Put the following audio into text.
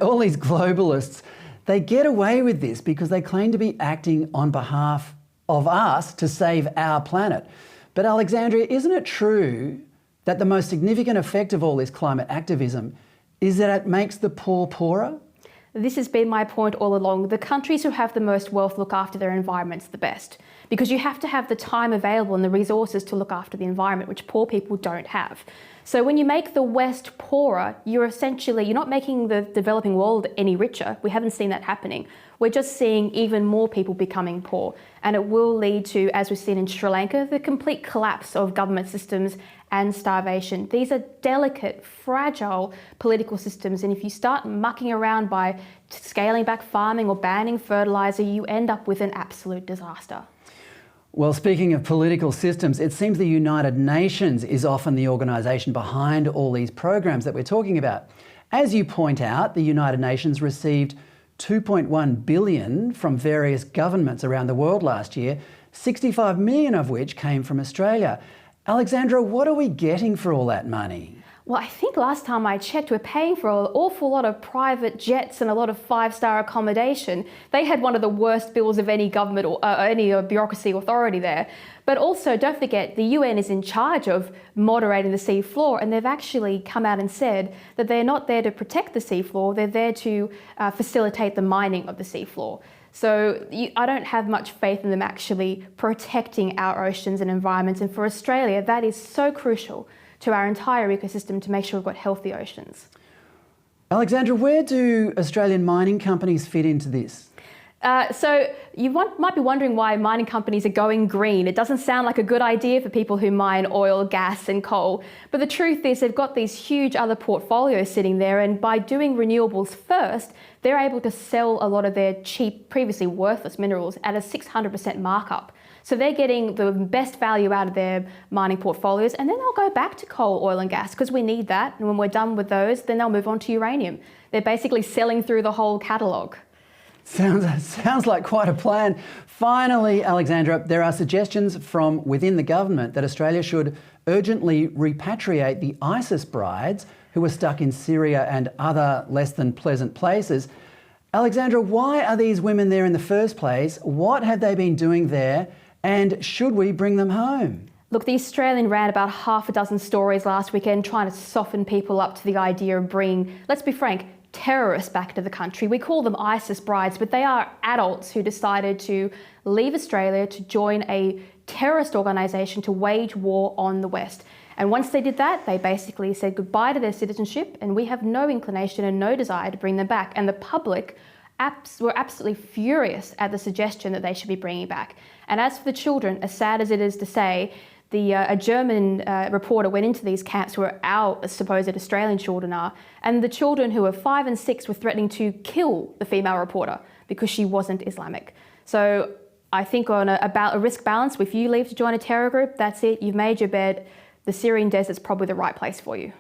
all these globalists, they get away with this because they claim to be acting on behalf of us to save our planet. But Alexandra, isn't it true that the most significant effect of all this climate activism is that it makes the poor poorer? This has been my point all along. The countries who have the most wealth look after their environments the best, because you have to have the time available and the resources to look after the environment, which poor people don't have. So when you make the West poorer, you're not making the developing world any richer. We haven't seen that happening. We're just seeing even more people becoming poor. And it will lead to, as we've seen in Sri Lanka, the complete collapse of government systems and starvation. These are delicate, fragile political systems. And if you start mucking around by scaling back farming or banning fertilizer, you end up with an absolute disaster. Well, speaking of political systems, it seems the United Nations is often the organisation behind all these programs that we're talking about. As you point out, the United Nations received $2.1 billion from various governments around the world last year, 65 million of which came from Australia. Alexandra, what are we getting for all that money? Well, I think last time I checked, we're paying for an awful lot of private jets and a lot of five-star accommodation. They had one of the worst bills of any government or any bureaucracy authority there. But also, don't forget, the UN is in charge of moderating the sea floor, and they've actually come out and said that they're not there to protect the sea floor, they're there to facilitate the mining of the sea floor. So I don't have much faith in them actually protecting our oceans and environments. And for Australia, that is so crucial to our entire ecosystem to make sure we've got healthy oceans. Alexandra, where do Australian mining companies fit into this? So you might be wondering why mining companies are going green. It doesn't sound like a good idea for people who mine oil, gas and coal. But the truth is they've got these huge other portfolios sitting there, and by doing renewables first, they're able to sell a lot of their cheap, previously worthless minerals at a 600% markup. So they're getting the best value out of their mining portfolios, and then they'll go back to coal, oil and gas because we need that. And when we're done with those, then they'll move on to uranium. They're basically selling through the whole catalogue. Sounds like quite a plan. Finally, Alexandra, there are suggestions from within the government that Australia should urgently repatriate the ISIS brides who are stuck in Syria and other less than pleasant places. Alexandra, why are these women there in the first place? What have they been doing there? And should we bring them home? Look, the Australian ran about half a dozen stories last weekend trying to soften people up to the idea of bringing, let's be frank, terrorists back to the country. We call them ISIS brides, but they are adults who decided to leave Australia to join a terrorist organisation to wage war on the West. And once they did that, they basically said goodbye to their citizenship, and we have no inclination and no desire to bring them back. And the public were absolutely furious at the suggestion that they should be bringing back. And as for the children, as sad as it is to say, a German reporter went into these camps where our supposed Australian children are, and the children who were 5 and 6 were threatening to kill the female reporter because she wasn't Islamic. So I think on a risk balance, if you leave to join a terror group, that's it, you've made your bed. The Syrian desert's probably the right place for you.